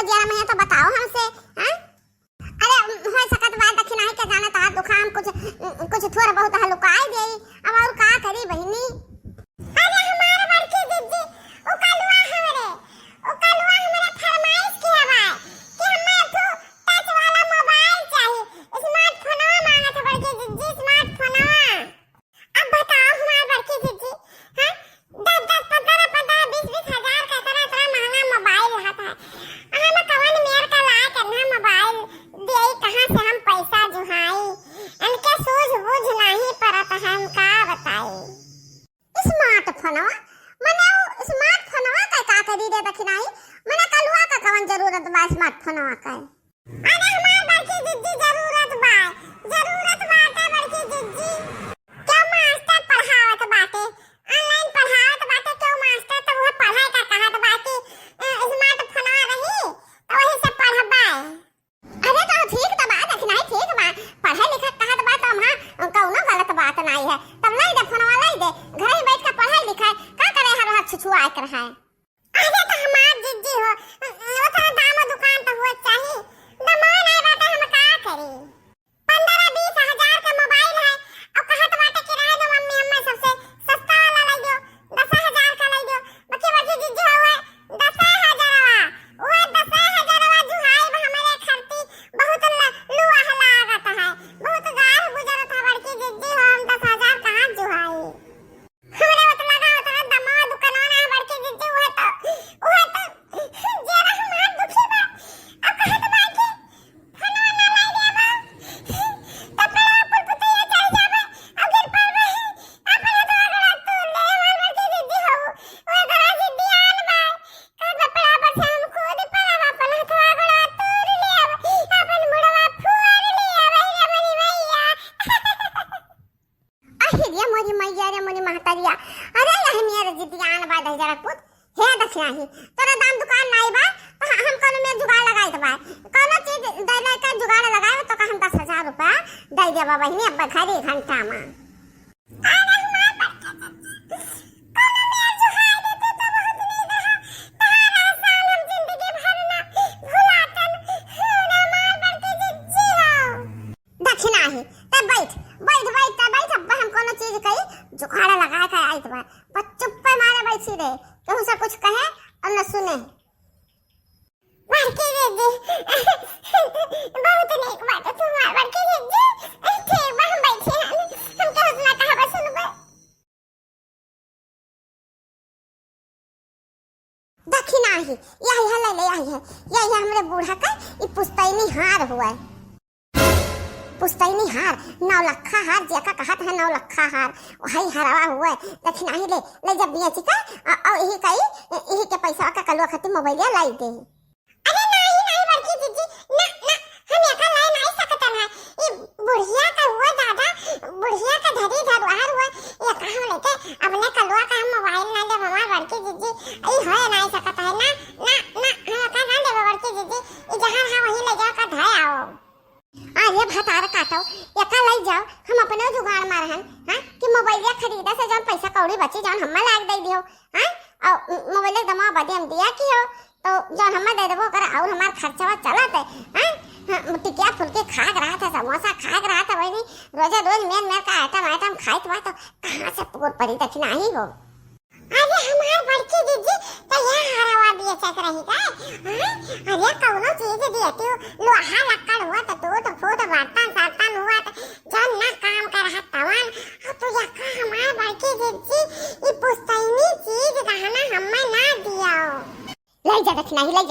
जरा मैं तो बताओ हमसे। हां अरे हो सकत बात दक्षिणा के जाना ता दुकान कुछ थोड़ा बहुत हलुकाई दे। अब और का करी बहिनी। अरे हमारे बड़की दीदी ओ कलवा हमरे फरमाइश की हवा कि हमें तो टच वाला मोबाइल चाहिए, स्मार्टफोनवा मांगत है बड़की दीदी, स्मार्टफोनवा। अब बताओ हमारे बड़की दीदी, हां 10 15 20 हजार का इतना महंगा मोबाइल रहता है। हम कवन मेर का लाए करना मोबाइल दे कहां से हम पैसा जुहाई, इनके सूझ बूझ नहीं परत है, हम का बताई। स्मार्टफोनवा मने वो स्मार्टफोनवा का करी दे दक्षिणाई, मने कलवा का कवन जरूरत बा स्मार्टफोनवा का। अरे हमार बड़की दीदी जरूरत बाटे बड़की दीदी। क्यों मास्टर पढ़ावत बाटे, ऑनलाइन पढ़ावत बाटे, क्यों मास्टर तो वो पढ़ाई का कहत बाटे स्मार्टफोनवा रही तो वही से पढ़बा। अरे तो ठीक तो बात दक्षिणाई, ठीक बा पढ़े लिखे कहत बा तो हां कौनो गलत बात नहीं है। तब लाई दे फोनवा लाई दे, घर ही बैठ के पढ़ाई लिखाई का करे हर हाथ छुछुआ कर है। अरे तो हमार दीदी हो वो तो दाम दुकान तो हो चाहिए, दमो नहीं बाटे हम का करी। 15 20 हजार का मोबाइल है और कहत बाटे कि रहे दो मम्मी हमें सबसे सस्ता वाला लाई दो, 10 हजार का लाई दो। बच्चे बच्चे दीदी हुए 10 हजारवा, वो 10 हजारवा जुहाई हमारे खर्ची बहुत लुआ लागत है, बहुत गार गुजरत है बड़की दीदी हो। हम 10 हजार कहां जुहाई, हमरे मत लगा उतना दमा दुकानवा ना बड़की दीदी हुए तो जरा हमार दुखी बा। अब कहत बा कि खाना ना लाई देबा कपड़ा पुलपुतिया चल जाबे, अब गिर पड़बे अपन तो अगर तू ले हमार बड़की दीदी हो वो गरा दीदी आन बा का कपड़ा पर से हम खुद पड़ावा अपन तो अगर तू ले अपन मुड़वा फूर ले आवे रे मनी भैया। अहिरिया मोरी मैया रे मोरी महतारिया, अरे यह मेरे जितियान बा 10 पुत हे दक्षिणाही तोरा दाम दुकान नहीं बा तो हम कोनो में जुगाड़ लगाई दबा, कोनो चीज दैले का जुगाड़ लगाए तो हम 10 हजार रुपया दे देबा बहिनी अब खरी घंटा में। अरे हमार बच्चा कोनो में जुगाड़ देते तो बहुत नहीं रहा तहारा साल हम जिंदगी भर ना भुलातन ना मार बड़की जिज्जी हो। दक्षिणाही तब बैठ अब हम कोनो चीज कही जुगाड़ लगा के आई दबा, पर चुप पे मारे बैठी रहे कहूं से कुछ कहे और न सुने। बड़की दीदी बहुत नेक बात है तुम्हार बड़की दीदी, ठीक बा हम बैठे हैं हम कहत ना कहा सुनबे। दक्षिणाही यही है ले आई है, यही हमरे बूढ़ा का ई पुस्तैनी हार हुआ है, पुस्तैनी हार 9 लखा हार जेका कहत है 9 लखा हार वही हरवा हुआ है। दक्षिणाही ले जब बिया चिका और यही के पैसा का कलवा खती मोबाइल लाई दे। अरे नहीं बड़की दीदी ना हम एका लाई नहीं सकत है, ये बुढ़िया का हुआ दादा, बुढ़िया का धरी धरवार हुआ ये कहां लेके अपने कलवा का हम मोबाइल ना दे हमार बड़की दीदी ई है नहीं सकत है ना हम का ना दे बड़की दीदी ई जहां है वही ले जाओ का धाय आओ। अरे भतार काटो एका लाई जाओ हम अपने जुगाड़ मार हन हां कि मोबाइल खरीदा से जौन पैसा कौड़ी बची जौन हम्मा लाग दे दियो हां और मोबाइल दमा बदे हम दिया कि हो तो जौन हम्मा दे देबो कर और हमार खर्चवा चलत है हां टिकिया फुलके खाग रहा था, समोसा खाग रहा था, वही रोज मेर का आइटम खाइत बा तो कहां से पूर परी दक्षिणाही हो। अरे हमार बड़की दीदी तो यह हरवा दिए चक रही का हां अरे कौनो चीज दियती लोहा लक्कड़ हुआ तो टूट फूट बर्तन हुआ तो जन ना काम कर रहा तवन तो यका हमार बड़की दीदी ई पुस्तैनी चीज कहना हम्मे ना दियो। ले जा दक्षिणाही ले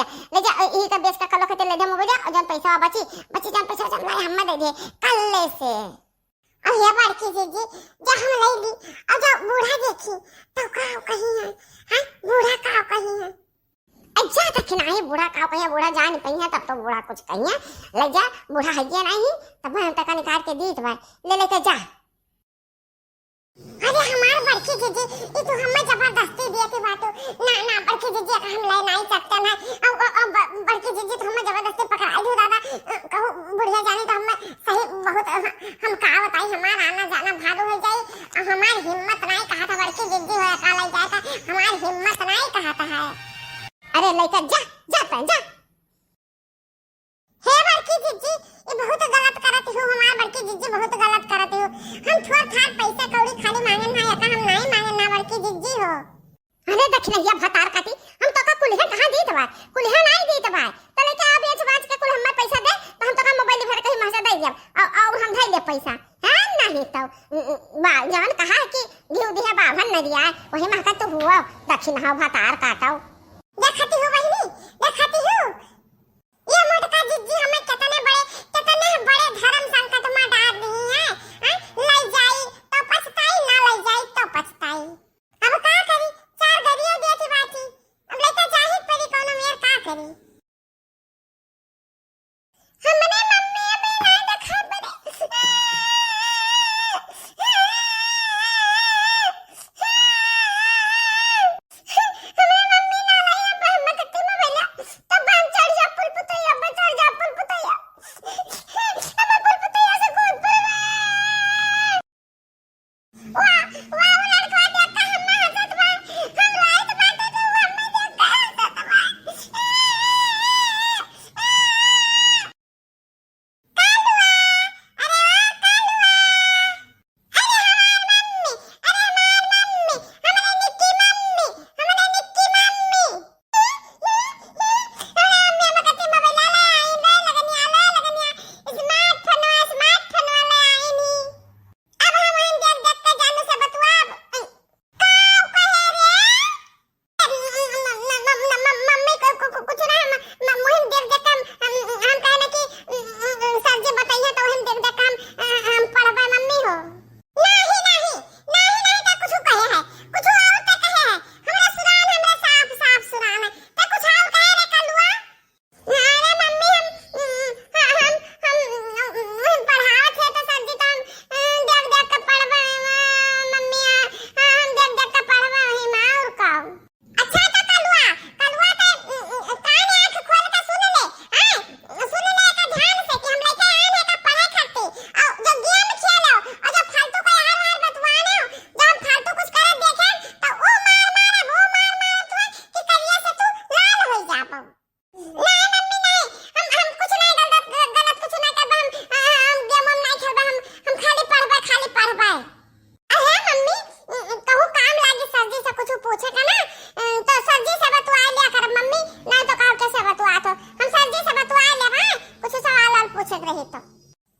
जा ई का बेस का कलो खते ले दे मोबाइल और जन पैसा बची जन पैसा जन हम्मे दे दे कल्ले से। और ये बड़की दीदी जब हम ले ली और जब बूढ़ा देखी तो काव कहीं है हां बूढ़ा काव कहीं है। अच्छा दक्षिणाही बूढ़ा काव कहीं बूढ़ा जान पई है तब तो बूढ़ा कुछ कहीं है ले जा बूढ़ा है ये नहीं तब हम तक निकाल के दी तो ले लेके जा। अरे हमार बड़की दीदी ये तो हमें जबरदस्ती दिए थे बात ना बड़की दीदी का हम ले नहीं सकते ना अब बड़की दीदी तो हमें जबरदस्ती पकड़ाई दो दादा कहूं बुढ़िया जानी तो हमें सही बहुत हम का बताई हमार आना जाना भागो हो जाए हमार हिम्मत नहीं कहा था बड़की दीदी हो का ले जाता हमार हिम्मत नहीं कहा था है। अरे लेकर जा जा खिलैया भतार काटी हम तो का कुल्हन कहां दी तबा कुल्हन आई दी तबा तले के अब बेच बाज के कुल हम पैसा दे तो हम तो का मोबाइल भर कहीं महसा दे दिया और हम धइ ले पैसा हां नहीं तो बा जवन कहा कि घिउ दिया बाभन न दिया वही महका तो हुआ दक्षिण हां भतार काटाओ देखती हो बहिनी देखती हो ये मोटका जिज्जी हमें कितने बड़े धर्म संकट में डाल दी है ले जाई तो पछताई ना ले जाई तो पछताई अब का करी चार गरियो देती बाती अब लेके जाही परी कोनो मेर का करी हमने मम्मी अबे ना देखा बड़े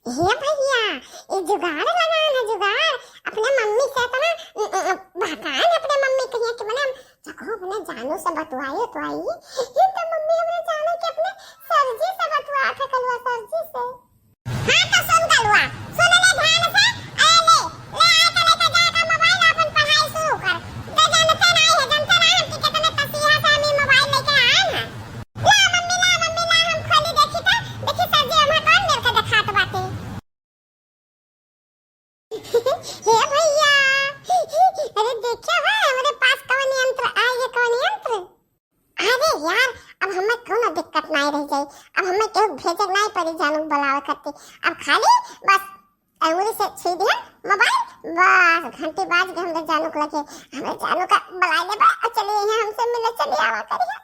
हे भैया ये जुगाड़ लगाना जुगाड़ अपने मम्मी से तो ना बहकान अपने मम्मी कहिए कि मैंने जको अपने जानू से बतवाई तो आई ये तो मम्मी हमने जाने कि अपने सरजी से बतवा था कलवा सरजी से हां तो सुन कलवा सुन ले ध्यान से ए ले आए तो लेके जाएगा मोबाइल अपन पढ़ाई शुरू कर दे जानते नहीं है जानते ना हम कि कितने तसीहा से हम मोबाइल लेके आए हैं ला मम्मी हम खोली देखी सरजी हम कौन मेरे को दिखात बातें हे भैया अरे देखिए हमारे पास कौन यंत्र आए कौन यंत्र अरे यार अब हमें कोनो दिक्कत नहीं रह जाए अब हमें क्यों भेजे नहीं पड़ी जानू बुलावे करते अब खाली बस अंगूरी से छीन दिया मोबाइल बस घंटे बाज के हम जानू को लगे हमें जानू का बुला ले चलिए हमसे मिले चलिए आवा करिए